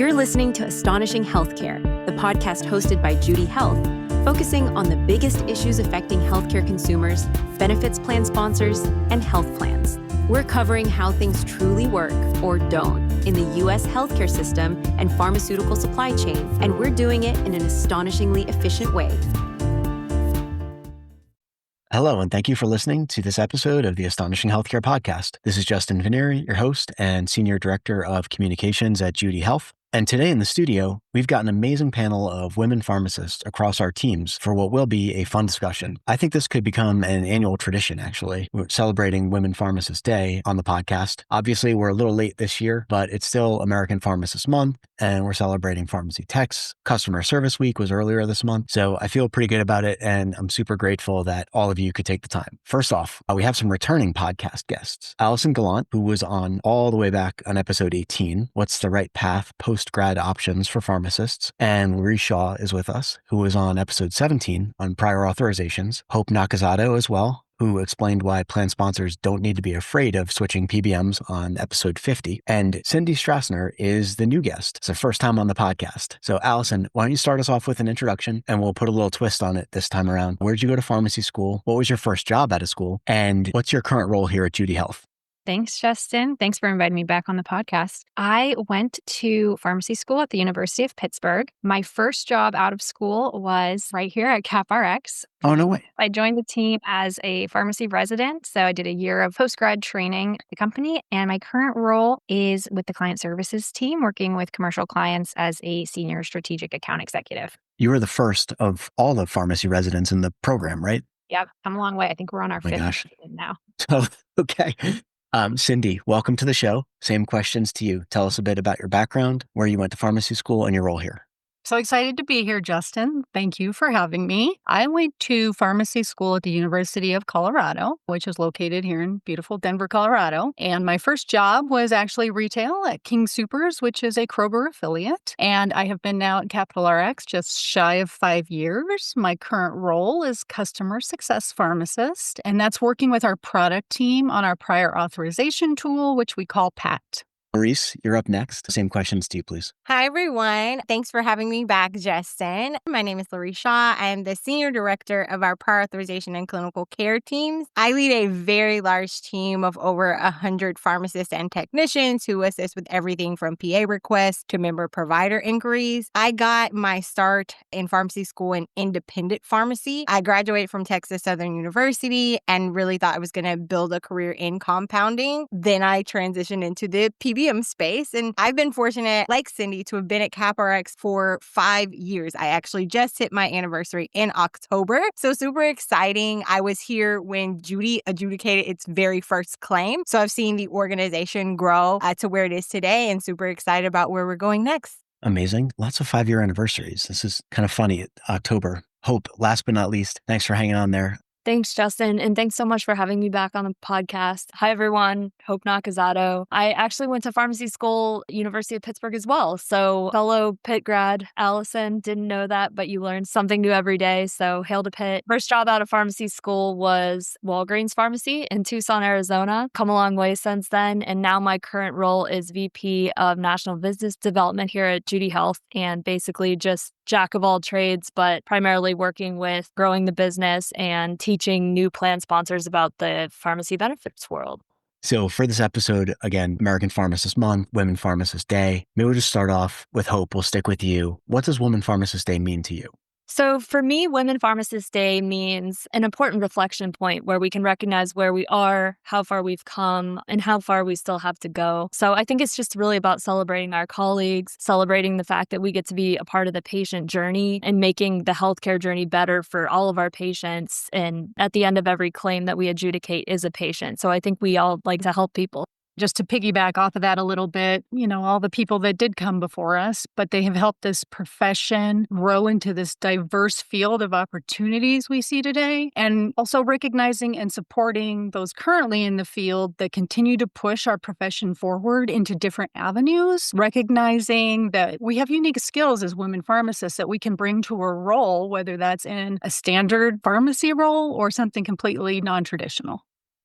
You're listening to Astonishing Healthcare, the podcast hosted by Judy Health, focusing on the biggest issues affecting healthcare consumers, benefits plan sponsors, and health plans. We're covering how things truly work or don't in the U.S. healthcare system and pharmaceutical supply chain, and we're doing it in an astonishingly efficient way. Hello, and thank you for listening to this episode of the Astonishing Healthcare Podcast. This is Justin Vinieri, your host and Senior Director of Communications at Judy Health. And today in the studio, we've got an amazing panel of women pharmacists across our teams for what will be a fun discussion. I think this could become an annual tradition, actually. We're celebrating Women Pharmacist Day on the podcast. Obviously, we're a little late this year, but it's still American Pharmacist Month, and we're celebrating Pharmacy Tech's Customer Service Week was earlier this month. So I feel pretty good about it, and I'm super grateful that all of you could take the time. First off, we have some returning podcast guests. Allison Gallant, who was on all the way back on episode 18, What's the Right Path Post-Grad Options for Pharmacists, and Lorece Shaw is with us, who was on episode 17 on prior authorizations. Hope Nakazato as well, who explained why plan sponsors don't need to be afraid of switching PBMs on episode 50. And Cindy Strassner is the new guest. It's the first time on the podcast. So Allison, why don't you start us off with an introduction and we'll put a little twist on it this time around. Where'd you go to pharmacy school? What was your first job out of school? And what's your current role here at Judy Health? Thanks, Justin. Thanks for inviting me back on the podcast. I went to pharmacy school at the University of Pittsburgh. My first job out of school was right here at CapRx. Oh, no way. I joined the team as a pharmacy resident. So I did a year of post-grad training at the company. And my current role is with the client services team, working with commercial clients as a senior strategic account executive. You were the first of all the pharmacy residents in the program, right? Yep, come a long way. I think we're on our fifth season now. Oh, okay. Cindy, welcome to the show. Same questions to you. Tell us a bit about your background, where you went to pharmacy school, and your role here. So excited to be here, Justin. Thank you for having me. I went to pharmacy school at the University of Colorado, which is located here in beautiful Denver, Colorado. And my first job was actually retail at King Soopers, which is a Kroger affiliate. And I have been now at Capital RX just shy of 5 years. My current role is customer success pharmacist, and that's working with our product team on our prior authorization tool, which we call PAT. Lorece, you're up next. Same questions to you, please. Hi, everyone. Thanks for having me back, Justin. My name is Lorece Shaw. I am the Senior Director of our Prior Authorization and Clinical Care teams. I lead a very large team of over 100 pharmacists and technicians who assist with everything from PA requests to member provider inquiries. I got my start in pharmacy school in independent pharmacy. I graduated from Texas Southern University and really thought I was going to build a career in compounding. Then I transitioned into the PBM space. And I've been fortunate, like Cindy, to have been at CapRx for 5 years. I actually just hit my anniversary in October. So super exciting. I was here when Judy adjudicated its very first claim. So I've seen the organization grow to where it is today and super excited about where we're going next. Amazing. Lots of 5-year anniversaries. This is kind of funny. October. Hope, last but not least, thanks for hanging on there. Thanks, Justin. And thanks so much for having me back on the podcast. Hi, everyone. Hope Nakazato. I actually went to pharmacy school, University of Pittsburgh as well. So fellow Pitt grad, Allison, didn't know that, but you learn something new every day. So hail to Pitt. First job out of pharmacy school was Walgreens Pharmacy in Tucson, Arizona. Come a long way since then. And now my current role is VP of National Business Development here at Judy Health, and basically just jack of all trades, but primarily working with growing the business and teaching new plan sponsors about the pharmacy benefits world. So for this episode, again, American Pharmacist Month, Women Pharmacist Day, maybe we'll just start off with Hope. We'll stick with you. What does Women Pharmacist Day mean to you? So for me, Women Pharmacist Day means an important reflection point where we can recognize where we are, how far we've come, and how far we still have to go. So I think it's just really about celebrating our colleagues, celebrating the fact that we get to be a part of the patient journey and making the healthcare journey better for all of our patients. And at the end of every claim that we adjudicate is a patient. So I think we all like to help people. Just to piggyback off of that a little bit, all the people that did come before us, but they have helped this profession grow into this diverse field of opportunities we see today, and also recognizing and supporting those currently in the field that continue to push our profession forward into different avenues, recognizing that we have unique skills as women pharmacists that we can bring to a role, whether that's in a standard pharmacy role or something completely non-traditional.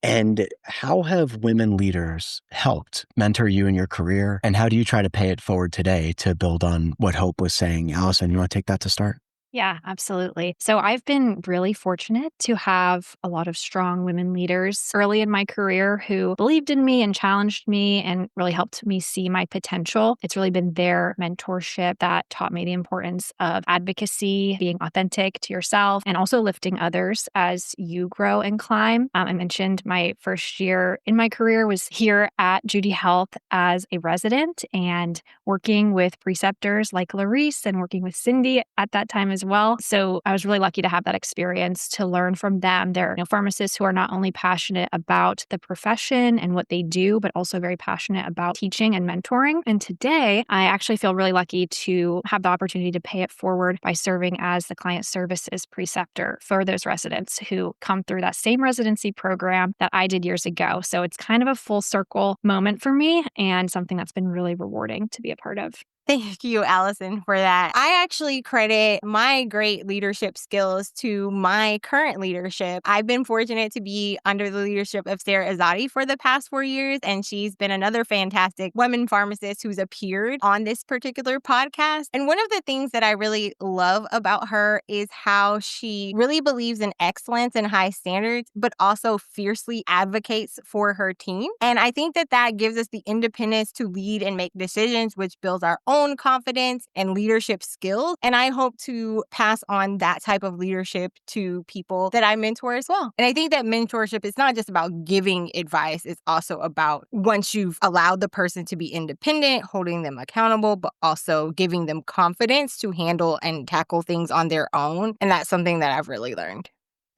And how have women leaders helped mentor you in your career? And how do you try to pay it forward today to build on what Hope was saying? Allison, you want to take that to start? Yeah, absolutely. So I've been really fortunate to have a lot of strong women leaders early in my career who believed in me and challenged me and really helped me see my potential. It's really been their mentorship that taught me the importance of advocacy, being authentic to yourself, and also lifting others as you grow and climb. I mentioned my first year in my career was here at Judy Health as a resident and working with preceptors like Lorece and working with Cindy at that time as well. So I was really lucky to have that experience to learn from them. They're pharmacists who are not only passionate about the profession and what they do, but also very passionate about teaching and mentoring. And today, I actually feel really lucky to have the opportunity to pay it forward by serving as the client services preceptor for those residents who come through that same residency program that I did years ago. So it's kind of a full circle moment for me and something that's been really rewarding to be a part of. Thank you, Allison, for that. I actually credit my great leadership skills to my current leadership. I've been fortunate to be under the leadership of Sarah Azadi for the past 4 years, and she's been another fantastic women pharmacist who's appeared on this particular podcast. And one of the things that I really love about her is how she really believes in excellence and high standards, but also fiercely advocates for her team. And I think that that gives us the independence to lead and make decisions, which builds our own confidence and leadership skills. And I hope to pass on that type of leadership to people that I mentor as well. And I think that mentorship is not just about giving advice, it's also about once you've allowed the person to be independent, holding them accountable, but also giving them confidence to handle and tackle things on their own. And that's something that I've really learned.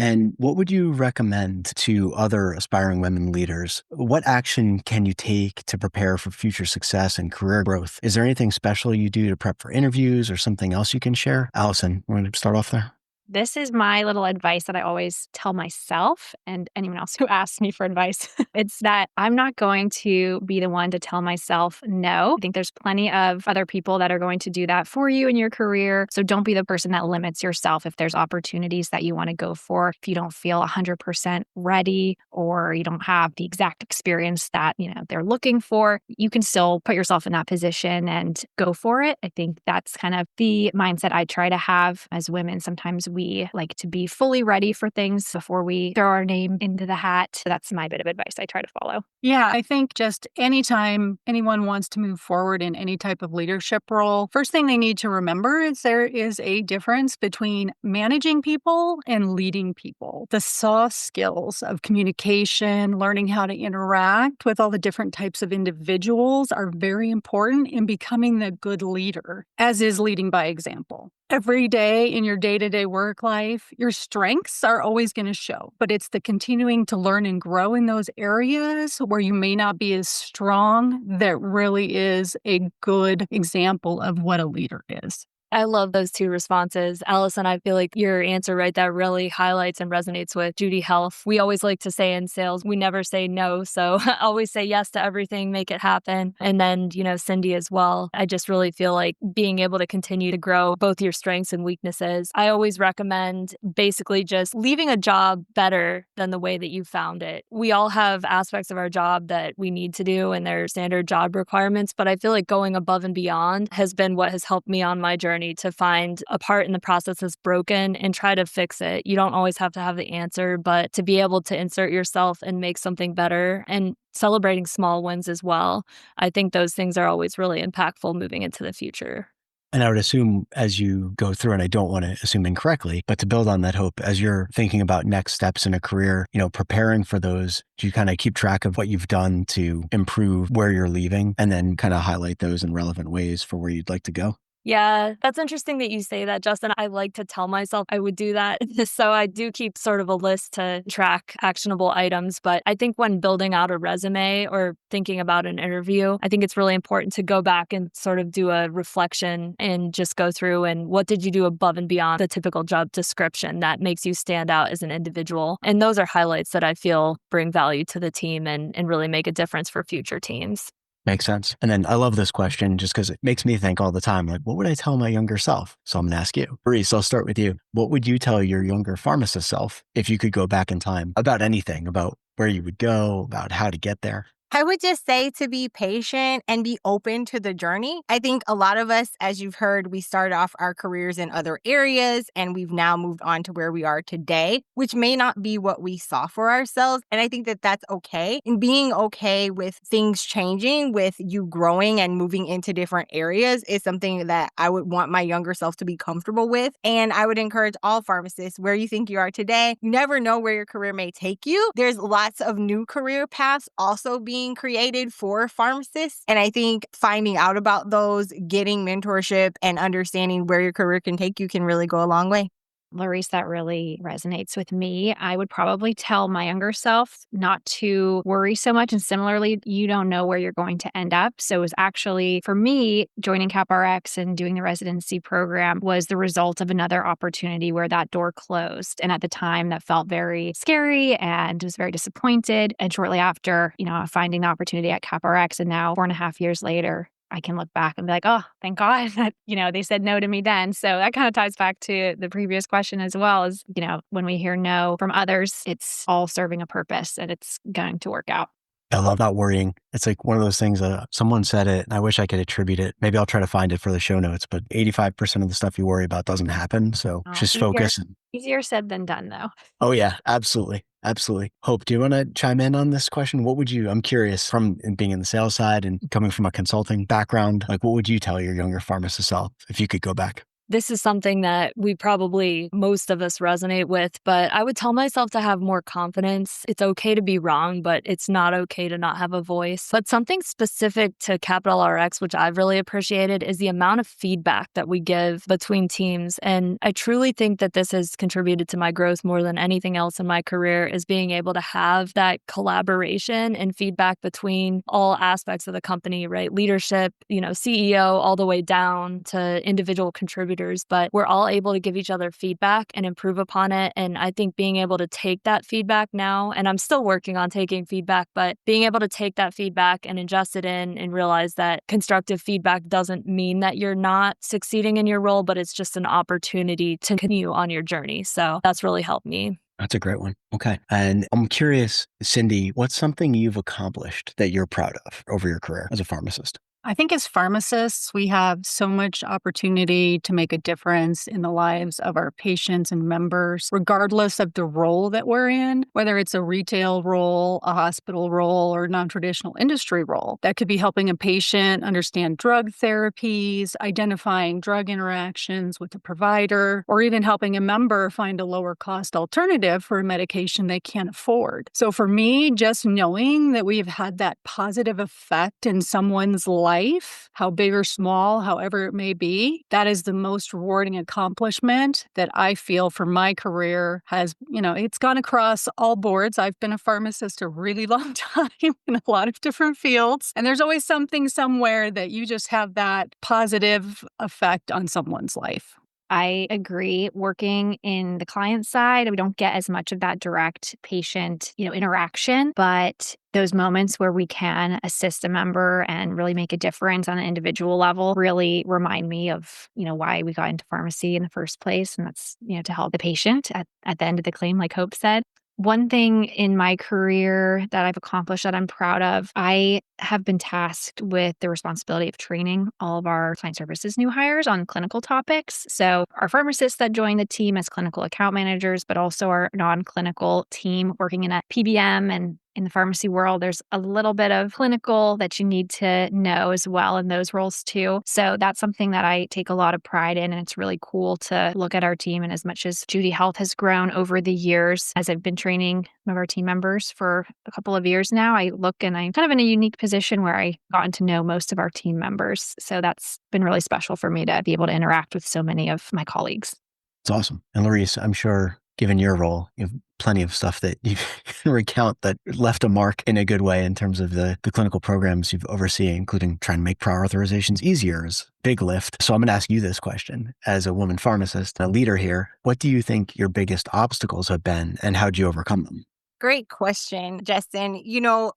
And what would you recommend to other aspiring women leaders? What action can you take to prepare for future success and career growth? Is there anything special you do to prep for interviews or something else you can share? Allison, want to start off there? This is my little advice that I always tell myself and anyone else who asks me for advice. It's that I'm not going to be the one to tell myself no. I think there's plenty of other people that are going to do that for you in your career. So don't be the person that limits yourself if there's opportunities that you want to go for. If you don't feel 100% ready or you don't have the exact experience that, they're looking for, you can still put yourself in that position and go for it. I think that's kind of the mindset I try to have as women. Sometimes we like to be fully ready for things before we throw our name into the hat. So that's my bit of advice I try to follow. Yeah, I think just anytime anyone wants to move forward in any type of leadership role, first thing they need to remember is there is a difference between managing people and leading people. The soft skills of communication, learning how to interact with all the different types of individuals are very important in becoming the good leader, as is leading by example. Every day in your day-to-day work life, your strengths are always going to show, but it's the continuing to learn and grow in those areas where you may not be as strong that really is a good example of what a leader is. I love those two responses. Allison, I feel like your answer right there really highlights and resonates with Judy Health. We always like to say in sales, we never say no. So always say yes to everything, make it happen. And then, Cindy as well. I just really feel like being able to continue to grow both your strengths and weaknesses. I always recommend basically just leaving a job better than the way that you found it. We all have aspects of our job that we need to do and their standard job requirements, but I feel like going above and beyond has been what has helped me on my journey to find a part in the process that's broken and try to fix it. You don't always have to have the answer, but to be able to insert yourself and make something better and celebrating small wins as well. I think those things are always really impactful moving into the future. And I would assume as you go through, and I don't want to assume incorrectly, but to build on that hope, as you're thinking about next steps in a career, preparing for those, do you kind of keep track of what you've done to improve where you're leaving and then kind of highlight those in relevant ways for where you'd like to go? Yeah, that's interesting that you say that, Justin. I like to tell myself I would do that. So I do keep sort of a list to track actionable items. But I think when building out a resume or thinking about an interview, I think it's really important to go back and sort of do a reflection and just go through and what did you do above and beyond the typical job description that makes you stand out as an individual. And those are highlights that I feel bring value to the team and really make a difference for future teams. Makes sense. And then I love this question just because it makes me think all the time, like, what would I tell my younger self? So I'm going to ask you. Lorece, I'll start with you. What would you tell your younger pharmacist self if you could go back in time about anything, about where you would go, about how to get there? I would just say to be patient and be open to the journey. I think a lot of us, as you've heard, we start off our careers in other areas and we've now moved on to where we are today, which may not be what we saw for ourselves. And I think that that's okay. And being okay with things changing, with you growing and moving into different areas is something that I would want my younger self to be comfortable with. And I would encourage all pharmacists, where you think you are today, you never know where your career may take you. There's lots of new career paths also being created for pharmacists. And I think finding out about those, getting mentorship, and understanding where your career can take you can really go a long way. Lorece, that really resonates with me. I would probably tell my younger self not to worry so much. And similarly, you don't know where you're going to end up. So it was actually, for me, joining CapRx and doing the residency program was the result of another opportunity where that door closed. And at the time, that felt very scary and was very disappointed. And shortly after, finding the opportunity at CapRx, and now 4.5 years later, I can look back and be like, oh, thank God that, they said no to me then. So that kind of ties back to the previous question as well, is, when we hear no from others, it's all serving a purpose and it's going to work out. I love not worrying. It's like one of those things, someone said it, and I wish I could attribute it. Maybe I'll try to find it for the show notes, but 85% of the stuff you worry about doesn't happen. So just focus. Easier said than done, though. Oh, yeah, absolutely. Absolutely. Hope, do you want to chime in on this question? I'm curious, from being in the sales side and coming from a consulting background, like what would you tell your younger pharmacist self if you could go back? This is something that most of us resonate with, but I would tell myself to have more confidence. It's okay to be wrong, but it's not okay to not have a voice. But something specific to Capital RX, which I've really appreciated, is the amount of feedback that we give between teams. And I truly think that this has contributed to my growth more than anything else in my career, is being able to have that collaboration and feedback between all aspects of the company, right? Leadership, CEO, all the way down to individual contributors. But we're all able to give each other feedback and improve upon it. And I think being able to take that feedback now, and I'm still working on taking feedback, but being able to take that feedback and ingest it in and realize that constructive feedback doesn't mean that you're not succeeding in your role, but it's just an opportunity to continue on your journey. So that's really helped me. That's a great one. Okay. And I'm curious, Cindy, what's something you've accomplished that you're proud of over your career as a pharmacist? I think as pharmacists, we have so much opportunity to make a difference in the lives of our patients and members, regardless of the role that we're in, whether it's a retail role, a hospital role, or a non-traditional industry role. That could be helping a patient understand drug therapies, identifying drug interactions with the provider, or even helping a member find a lower cost alternative for a medication they can't afford. So for me, just knowing that we've had that positive effect in someone's life, how big or small, however it may be, that is the most rewarding accomplishment that I feel for my career has, it's gone across all boards. I've been a pharmacist a really long time in a lot of different fields. And there's always something somewhere that you just have that positive effect on someone's life. I agree. Working in the client side, we don't get as much of that direct patient, interaction, but those moments where we can assist a member and really make a difference on an individual level really remind me of, why we got into pharmacy in the first place. And that's, to help the patient at the end of the claim, like Hope said. One thing in my career that I've accomplished that I'm proud of, I have been tasked with the responsibility of training all of our client services new hires on clinical topics. So our pharmacists that join the team as clinical account managers, but also our non-clinical team working in a PBM and in the pharmacy world, there's a little bit of clinical that you need to know as well in those roles too. So that's something that I take a lot of pride in. And it's really cool to look at our team. And as much as Judy Health has grown over the years, as I've been training some of our team members for a couple of years now, I look and I'm kind of in a unique position where I gotten to know most of our team members. So that's been really special for me to be able to interact with so many of my colleagues. It's awesome. And Lorece, I'm sure given your role, you have plenty of stuff that you can recount that left a mark in a good way in terms of the clinical programs you've overseen, including trying to make prior authorizations easier is a big lift. So I'm going to ask you this question. As a woman pharmacist, a leader here, what do you think your biggest obstacles have been and how did you overcome them? Great question, Justin.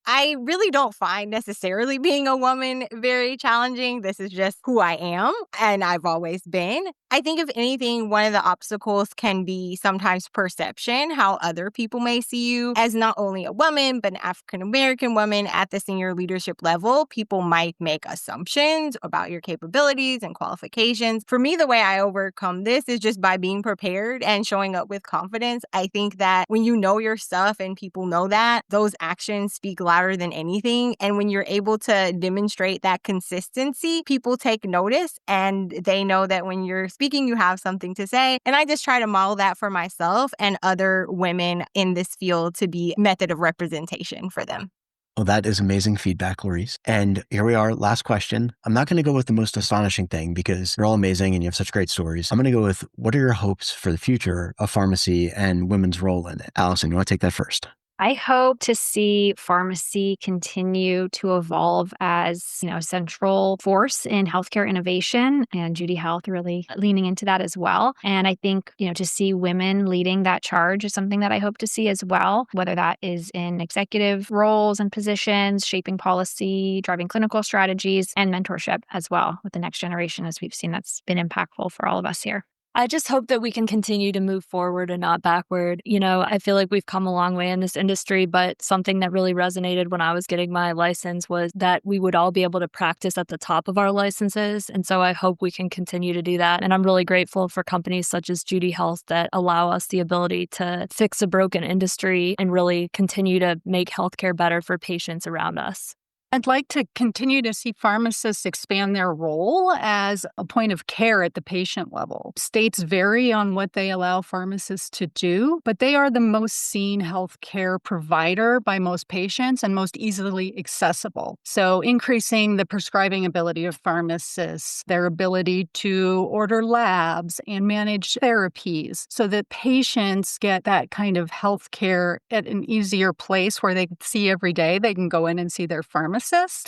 I really don't find necessarily being a woman very challenging. This is just who I am, and I've always been. I think, if anything, one of the obstacles can be sometimes perception, how other people may see you as not only a woman, but an African-American woman at the senior leadership level. People might make assumptions about your capabilities and qualifications. For me, the way I overcome this is just by being prepared and showing up with confidence. I think that when you know your stuff and people know that, those actions speak louder than anything. And when you're able to demonstrate that consistency, people take notice and they know that when you're speaking, you have something to say. And I just try to model that for myself and other women in this field to be a method of representation for them. Well, that is amazing feedback, Lorece. And here we are. Last question. I'm not going to go with the most astonishing thing because you're all amazing and you have such great stories. I'm going to go with, what are your hopes for the future of pharmacy and women's role in it? Allison, you want to take that first? I hope to see pharmacy continue to evolve as, a central force in healthcare innovation, and Judy Health really leaning into that as well. And I think, to see women leading that charge is something that I hope to see as well, whether that is in executive roles and positions, shaping policy, driving clinical strategies, and mentorship as well with the next generation, as we've seen that's been impactful for all of us here. I just hope that we can continue to move forward and not backward. I feel like we've come a long way in this industry, but something that really resonated when I was getting my license was that we would all be able to practice at the top of our licenses. And so I hope we can continue to do that. And I'm really grateful for companies such as Judy Health that allow us the ability to fix a broken industry and really continue to make healthcare better for patients around us. I'd like to continue to see pharmacists expand their role as a point of care at the patient level. States vary on what they allow pharmacists to do, but they are the most seen healthcare provider by most patients and most easily accessible. So increasing the prescribing ability of pharmacists, their ability to order labs and manage therapies so that patients get that kind of healthcare at an easier place where they can see every day. They can go in and see their pharmacist.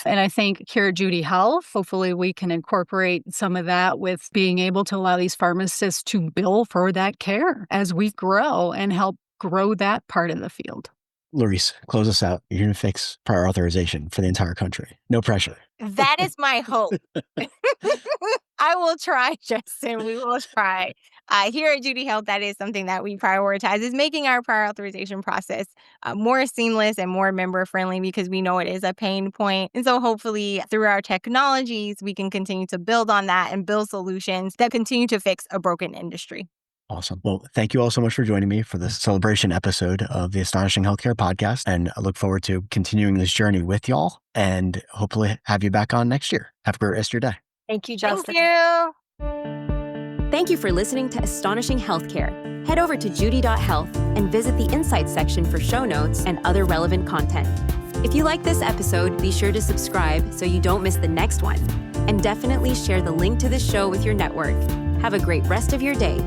And I think here at Judy Health, hopefully we can incorporate some of that with being able to allow these pharmacists to bill for that care as we grow and help grow that part of the field. Lorece, close us out. You're going to fix prior authorization for the entire country. No pressure. That is my hope. I will try, Justin. We will try. Here at Judy Health, that is something that we prioritize, is making our prior authorization process more seamless and more member-friendly, because we know it is a pain point. And so hopefully through our technologies, we can continue to build on that and build solutions that continue to fix a broken industry. Awesome. Well, thank you all so much for joining me for this celebration episode of the Astonishing Healthcare Podcast. And I look forward to continuing this journey with y'all and hopefully have you back on next year. Have a great rest of your day. Thank you, Justin. Thank you. Thank you for listening to Astonishing Healthcare. Head over to judy.health and visit the Insights section for show notes and other relevant content. If you like this episode, be sure to subscribe so you don't miss the next one. And definitely share the link to this show with your network. Have a great rest of your day.